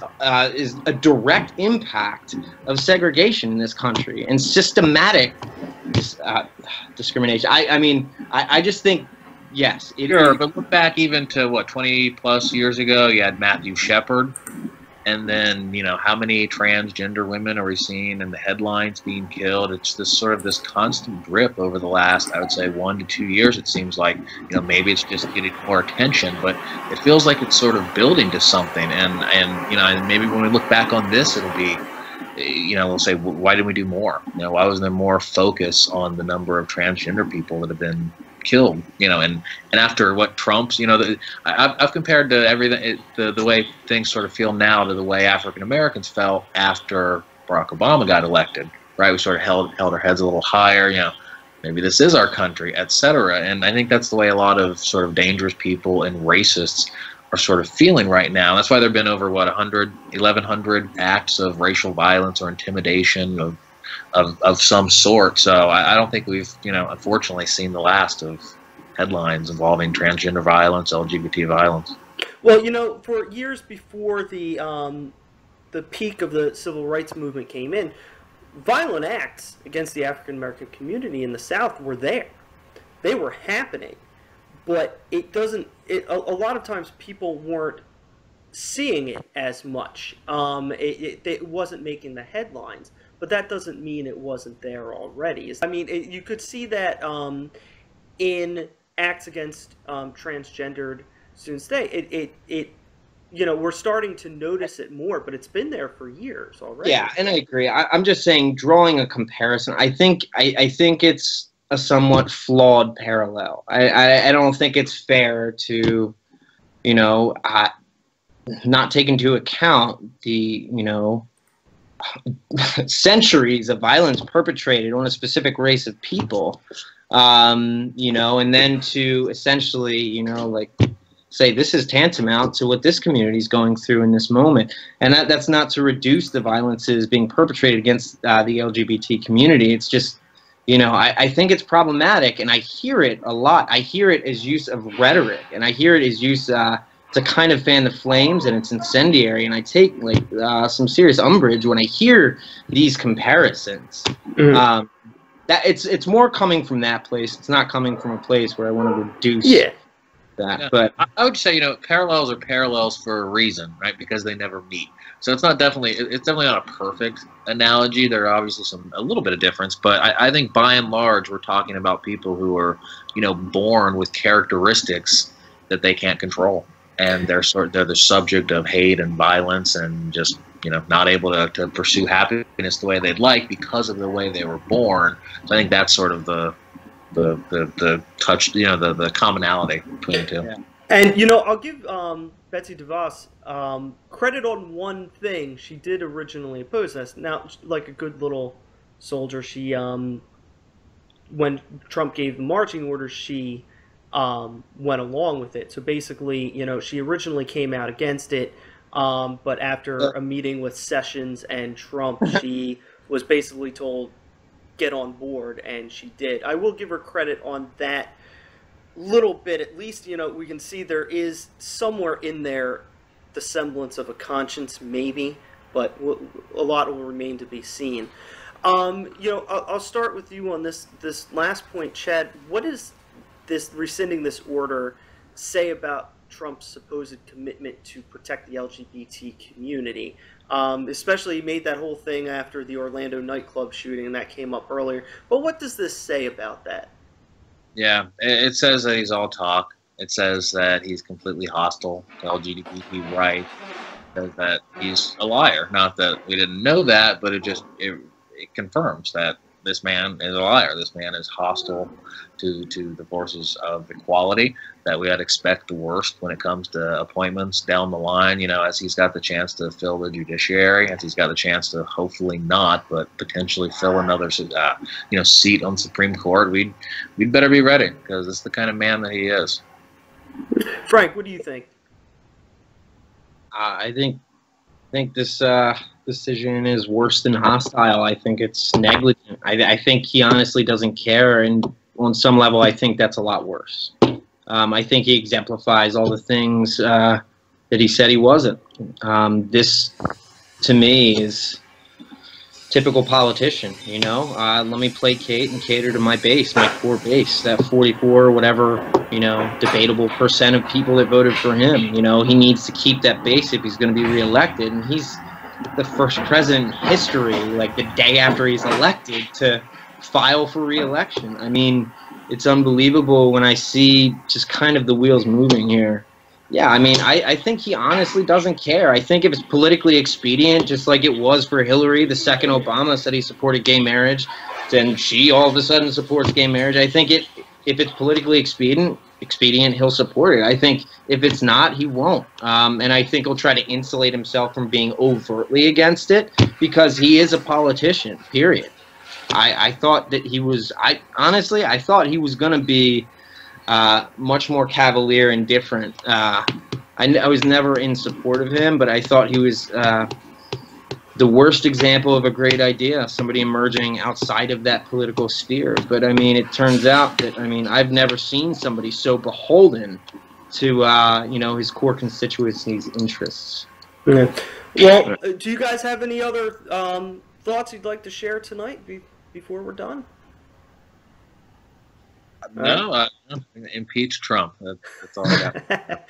is a direct impact of segregation in this country and systematic discrimination. I just think, yes. Sure, but look back even to, 20-plus years ago, you had Matthew Shepard, and then, how many transgender women are we seeing in the headlines being killed? It's this constant drip over the last, I would say, 1 to 2 years, it seems like. Maybe it's just getting more attention, but it feels like it's sort of building to something, and maybe when we look back on this, it'll be, we'll say, why didn't we do more? Why wasn't there more focus on the number of transgender people that have been killed? And after Trump's, I've compared to everything, the way things sort of feel now to the way African Americans felt after Barack Obama got elected, right? We sort of held our heads a little higher, maybe this is our country, etc. And I think that's the way a lot of sort of dangerous people and racists are sort of feeling right now. That's why there have been over 1,100 acts of racial violence or intimidation of some sort. So I don't think we've, unfortunately seen the last of headlines involving transgender violence, LGBT violence. Well, for years before the peak of the civil rights movement came in, violent acts against the African American community in the South were there. They were happening. But it doesn't. A lot of times people weren't seeing it as much. It wasn't making the headlines, but that doesn't mean it wasn't there already. You could see that in acts against transgendered students today. You know, we're starting to notice it more, but it's been there for years already. Yeah, and I agree. I'm just saying, drawing a comparison, I think it's a somewhat flawed parallel. I don't think it's fair to, you know, not take into account the, you know, centuries of violence perpetrated on a specific race of people, you know, and then to essentially, you know, like, say this is tantamount to what this community is going through in this moment. And that's not to reduce the violences being perpetrated against the LGBT community. It's just, you know, I think it's problematic, and I hear it a lot. I hear it as use of rhetoric, and I hear it as use to kind of fan the flames, and it's incendiary. And I take like some serious umbrage when I hear these comparisons. That it's more coming from that place. It's not coming from a place where I want to reduce. Yeah. That, yeah. But I would say, you know, parallels are parallels for a reason, right? Because they never meet. So it's definitely not a perfect analogy. There are obviously a little bit of difference, but I think by and large we're talking about people who are, you know, born with characteristics that they can't control, and they're the subject of hate and violence, and just, you know, not able to pursue happiness the way they'd like because of the way they were born. So I think that's sort of the touch, you know, the commonality between the two. Yeah. And, you know, I'll give Betsy Devos credit on one thing. She did originally oppose this. Now, like a good little soldier, she, when Trump gave the marching orders, she went along with it. So basically, you know, she originally came out against it, but after a meeting with Sessions and Trump, she was basically told, get on board, and she did. I will give her credit on that little bit. At least, you know, we can see there is somewhere in there the semblance of a conscience, maybe, but a lot will remain to be seen. You know, I'll start with you on this last point, Chad. What does this rescinding this order say about Trump's supposed commitment to protect the LGBT community? Especially, he made that whole thing after the Orlando nightclub shooting, and that came up earlier. But what does this say about that? Yeah, it says that he's all talk. It says that he's completely hostile to LGBT rights. It says that he's a liar. Not that we didn't know that, but it confirms that this man is a liar. This man is hostile to the forces of equality, that we ought to expect the worst when it comes to appointments down the line, you know, as he's got the chance to fill the judiciary, as he's got the chance to hopefully not, but potentially fill another, you know, seat on the Supreme Court. We'd better be ready, because it's the kind of man that he is. Frank, what do you think? I think this decision is worse than hostile. I think it's negligent. I think he honestly doesn't care, and on some level, I think that's a lot worse. I think he exemplifies all the things that he said he wasn't. This, to me, is typical politician, you know? Let me placate and cater to my base, my core base, that 44 whatever, you know, debatable % of people that voted for him. You know, he needs to keep that base if he's going to be reelected, and he's the first president in history, like the day after he's elected, to file for re-election. I mean, it's unbelievable when I see just kind of the wheels moving here. Yeah, I mean, I think he honestly doesn't care. I think if it's politically expedient, just like it was for Hillary, the second Obama said he supported gay marriage, then she all of a sudden supports gay marriage. I think if it's politically expedient, he'll support it. I think if it's not, he won't. And I think he'll try to insulate himself from being overtly against it, because he is a politician, period. I thought that he was, honestly, I thought he was going to be much more cavalier and different. I was never in support of him, but I thought he was the worst example of a great idea, somebody emerging outside of that political sphere. But, I mean, it turns out that, I mean, I've never seen somebody so beholden to, you know, his core constituency's interests. Yeah. Well, do you guys have any other thoughts you'd like to share tonight before we're done? No, impeach Trump. That's all I got.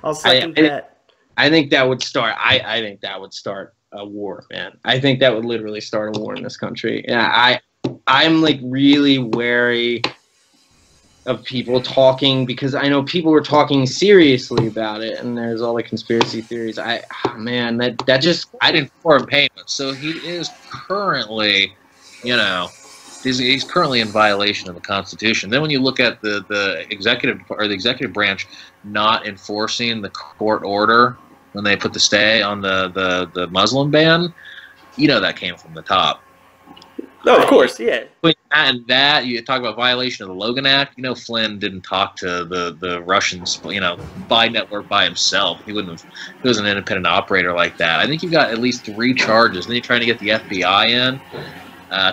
I'll second that. I think that would start. I think that would start a war, man. I think that would literally start a war in this country. Yeah, I'm like really wary of people talking, because I know people were talking seriously about it, and there's all the conspiracy theories. Man, that just I didn't for payment, so he is currently, he's currently in violation of the Constitution. Then when you look at the executive branch not enforcing the court order when they put the stay on the Muslim ban, that came from the top. Oh, of course, yeah. And that you talk about violation of the Logan Act. Flynn didn't talk to the Russians, by network by himself. He wouldn't have. He was an independent operator like that. I think you've got at least 3 charges. Then you're trying to get the FBI in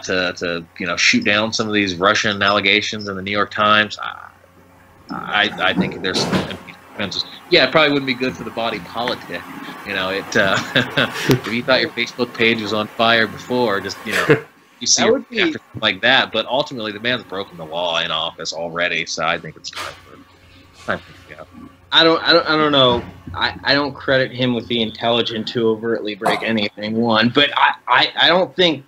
to shoot down some of these Russian allegations in the New York Times. I think there's some offenses. Yeah, it probably wouldn't be good for the body politic. If you thought your Facebook page was on fire before, just you see after something like that, but ultimately the man's broken the law in office already, so I think it's time to go. I don't know. I don't credit him with the intelligence to overtly break anything. But I don't think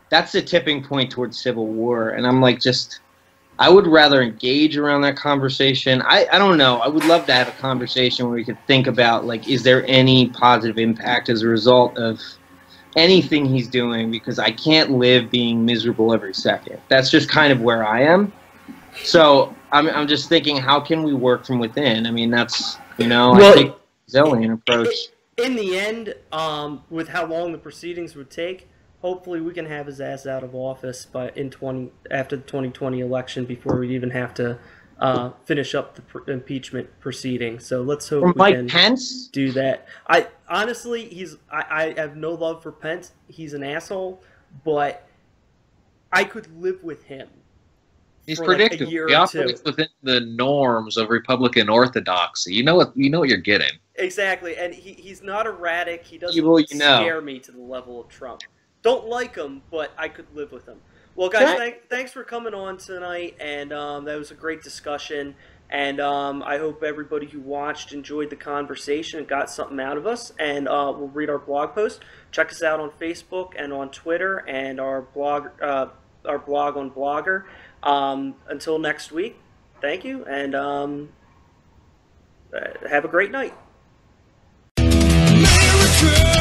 that's the tipping point towards civil war. And I'm like, I would rather engage around that conversation. I don't know. I would love to have a conversation where we could think about, like, is there any positive impact as a result of anything he's doing, because I can't live being miserable every second. That's just kind of where I am. So I'm just thinking, how can we work from within? I mean, that's, I think Zillian approach. In the end, with how long the proceedings would take, hopefully we can have his ass out of office after the 2020 election before we even have to finish up the impeachment proceeding. So let's hope we can Pence? do that. I honestly, I have no love for Pence. He's an asshole, but I could live with him. He's predictable. He operates within the norms of Republican orthodoxy. You know what you're getting. Exactly, and he's not erratic. He doesn't scare me to the level of Trump. Don't like him, but I could live with him. Well, guys, thanks for coming on tonight, and that was a great discussion. And I hope everybody who watched enjoyed the conversation and got something out of us. And we'll read our blog post. Check us out on Facebook and on Twitter, and our blog on Blogger. Until next week, thank you, and have a great night. America.